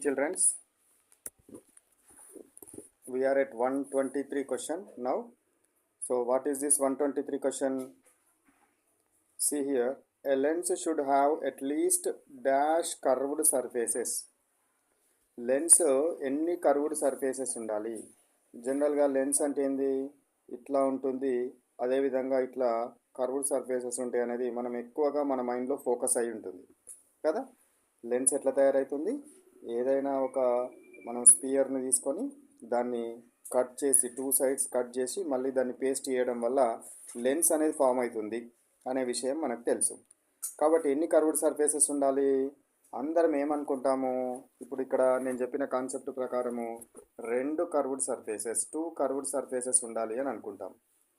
children. We are at 123 question now. So what is this 123 question? See here, a lens should have at least dash curved surfaces. Lens ఎన్ని curved surfaces ఉండాలి? జనరల్గా lens అంటే ఏంది? ఇట్లా ఉంటుంది, అదేవిధంగా ఇట్లా కర్వ్డ్ సర్ఫేసెస్ ఉంటాయి అనేది మనం ఎక్కువగా మన మైండ్లో ఫోకస్ అయి ఉంటుంది కదా. లెన్స్ ఎట్లా తయారవుతుంది? ఏదైనా ఒక మనం స్పియర్ని తీసుకొని దాన్ని కట్ చేసి 2 sides కట్ చేసి మళ్ళీ దాన్ని పేస్ట్ చేయడం వల్ల లెన్స్ అనేది ఫామ్ అవుతుంది అనే విషయం మనకు తెలుసు. కాబట్టి ఎన్ని కర్వ్డ్ సర్ఫేసెస్ ఉండాలి? అందరం ఏమనుకుంటాము, ఇప్పుడు ఇక్కడ నేను చెప్పిన కాన్సెప్ట్ ప్రకారము 2 కర్వ్డ్ సర్ఫేసెస్ 2 కర్వ్డ్ సర్ఫేసెస్ ఉండాలి అని అనుకుంటాం.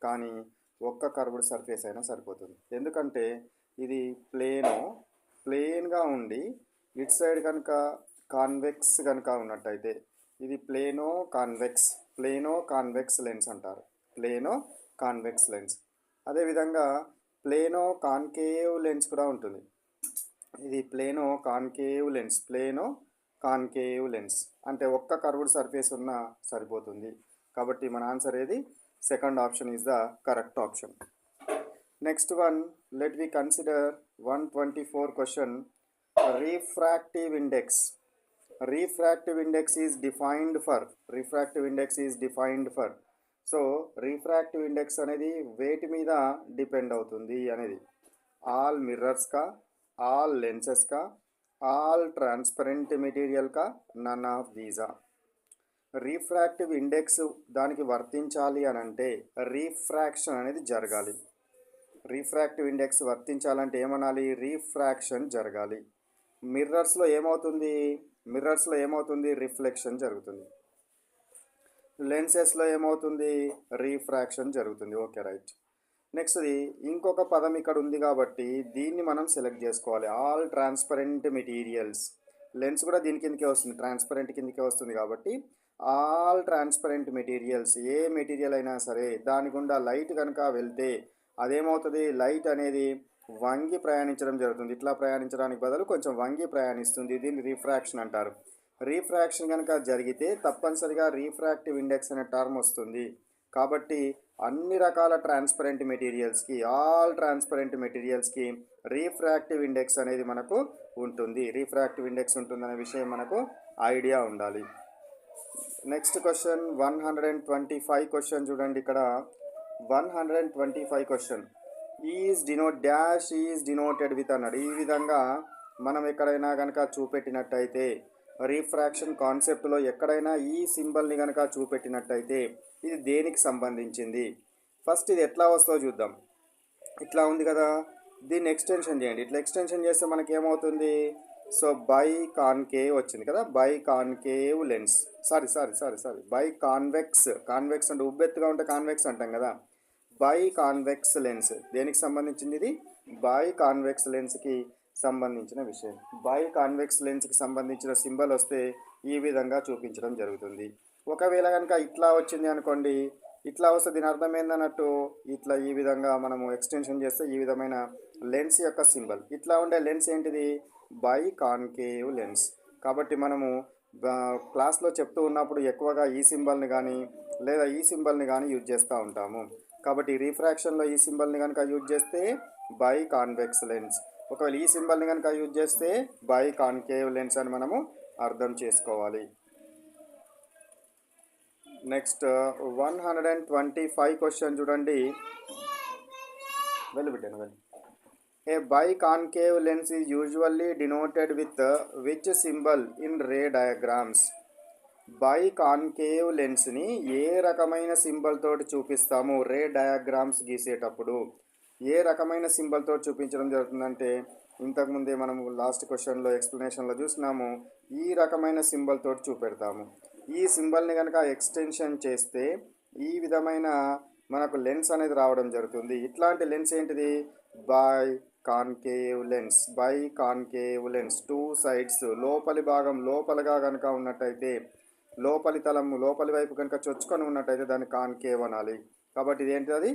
కానీ ఒక్క కర్వ్డ్ సర్ఫేస్ అయినా సరిపోతుంది. ఎందుకంటే ఇది ప్లేన్గా ఉండి ఇటు సైడ్ కనుక కాన్వెక్స్ కనుక ఉన్నట్టయితే ఇది ప్లేనో కాన్వెక్స్ లెన్స్ అంటారు. Plano convex lens. అదేవిధంగా ప్లేనో కాన్కేవ్ లెన్స్ కూడా ఉంటుంది. ఇది ప్లేనో కాన్కేవ్ లెన్స్ అంటే ఒక్క కర్వ్డ్ సర్ఫేస్ ఉన్నా సరిపోతుంది. కాబట్టి మన ఆన్సర్ ఏది? Second option is the correct option. Next one, let we consider 124 question. Refractive index is defined for so refractive index అనేది వేటి మీద డిపెండ్ అవుతుంది అనేది ఆల్ మిర్రర్స్కా, ఆల్ లెన్సెస్కా, ఆల్ ట్రాన్స్పరెంట్ మెటీరియల్కా, నన్ ఆఫ్ దీసా. రిఫ్రాక్టివ్ ఇండెక్స్ దానికి వర్తించాలి అని అంటే రిఫ్రాక్షన్ అనేది జరగాలి. రిఫ్రాక్టివ్ ఇండెక్స్ వర్తించాలంటే ఏమనాలి? రిఫ్రాక్షన్ జరగాలి. మిర్రర్స్లో ఏమవుతుంది? రిఫ్లెక్షన్ జరుగుతుంది. లెన్సెస్లో ఏమవుతుంది? రిఫ్రాక్షన్ జరుగుతుంది. Okay, right. నెక్స్ట్ది ఇంకొక పదం ఇక్కడ ఉంది కాబట్టి దీన్ని మనం సెలెక్ట్ చేసుకోవాలి. All transparent materials. లెన్స్ కూడా దీని కిందకే వస్తుంది, ట్రాన్స్పరెంట్ కిందకే వస్తుంది. కాబట్టి ఆల్ ట్రాన్స్పరెంట్ మెటీరియల్స్, ఏ మెటీరియల్ అయినా సరే దాని గుండా లైట్ కనుక వెళ్తే అదేమవుతుంది? లైట్ అనేది వంగి ప్రయాణించడం జరుగుతుంది. ఇట్లా ప్రయాణించడానికి బదులు కొంచెం వంగి ప్రయాణిస్తుంది. దీన్ని రిఫ్రాక్షన్ అంటారు. రిఫ్రాక్షన్ కనుక జరిగితే తప్పనిసరిగా రిఫ్రాక్టివ్ ఇండెక్స్ అనే టర్మ్ వస్తుంది. కాబట్టి అన్ని రకాల ట్రాన్స్పరెంట్ మెటీరియల్స్కి, ఆల్ ట్రాన్స్పరెంట్ మెటీరియల్స్కి రిఫ్రాక్టివ్ ఇండెక్స్ అనేది మనకు ఉంటుంది. రిఫ్రాక్టివ్ ఇండెక్స్ ఉంటుందనే విషయం మనకు ఐడియా ఉండాలి. నెక్స్ట్ క్వశ్చన్ 125 క్వశ్చన్ చూడండి. ఇక్కడ 125 క్వశ్చన్ ఈజ్ డినోటెడ్ విత్ అన్నాడు. ఈ విధంగా మనం ఎక్కడైనా కనుక చూపెట్టినట్టయితే రిఫ్రాక్షన్ కాన్సెప్ట్లో ఎక్కడైనా ఈ సింబల్ని కనుక చూపెట్టినట్టయితే ఇది దేనికి సంబంధించింది? ఫస్ట్ ఇది ఎట్లా వస్తుందో చూద్దాం. ఇట్లా ఉంది కదా, దీన్ని ఎక్స్టెన్షన్ చేయండి. ఇట్లా ఎక్స్టెన్షన్ చేస్తే మనకి ఏమవుతుంది? సో బై కాన్కేవ్ వచ్చింది కదా, biconcave lens. Sorry biconvex అంటే ఉబ్బెత్తుగా ఉంటే కాన్వెక్స్ అంటాం కదా. బై కాన్వెక్స్ లెన్స్ దేనికి సంబంధించింది? ఇది బై కాన్వెక్స్ లెన్స్కి సంబంధించిన విషయం. బై కాన్వెక్స్ లెన్స్కి సంబంధించిన సింబల్ వస్తే ఈ విధంగా చూపించడం జరుగుతుంది. ఒకవేళ కనుక ఇట్లా వచ్చింది అనుకోండి, ఇట్లా వస్తే దీని అర్థం ఏందన్నట్టు, ఇట్లా ఈ విధంగా మనము ఎక్స్టెన్షన్ చేస్తే ఈ విధమైన లెన్స్ యొక్క సింబల్. ఇట్లా ఉండే లెన్స్ ఏంటిది? Biconcave lens. కాబట్టి మనము క్లాస్లో చెప్తూ ఉన్నప్పుడు ఎక్కువగా ఈ సింబల్ని కానీ లేదా ఈ సింబల్ని కానీ యూజ్ చేస్తూ ఉంటాము. కాబట్టి రిఫ్రాక్షన్లో ఈ సింబల్ని కనుక యూజ్ చేస్తే బై కాన్వెక్స్ లెన్స్, ఒకవేళ ఈ సింబల్ని కనుక యూజ్ చేస్తే బై కాన్కేవ్ లెన్స్ అని మనము అర్థం చేసుకోవాలి. నెక్స్ట్ 125 క్వశ్చన్ చూడండి. వెళ్ళి a biconcave lens is usually denoted with which symbol in ray diagrams? Biconcave లెన్స్ని ఏ రకమైన సింబల్ తోటి చూపిస్తాము? రే డయాగ్రామ్స్ గీసేటప్పుడు ఏ రకమైన సింబల్ తోటి చూపించడం జరుగుతుందంటే ఇంతకుముందే మనము లాస్ట్ క్వశ్చన్లో ఎక్స్ప్లెనేషన్లో చూసినాము. ఈ రకమైన సింబల్ తోటి చూపెడతాము. ఈ సింబల్ని కనుక ఎక్స్టెన్షన్ చేస్తే ఈ విధమైన మనకు లెన్స్ అనేది రావడం జరుగుతుంది. ఇట్లాంటి లెన్స్ ఏంటిది? Biconcave lens. 2 sides లోపలి భాగం లోపలగా కనుక ఉన్నట్టయితే, లోపలి వైపు కనుక చొచ్చుకొని ఉన్నట్టయితే దాన్ని కాన్కేవ్ అనాలి. కాబట్టి ఇదేంటిది?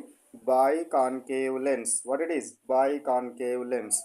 Biconcave lens. What it is? Biconcave lens.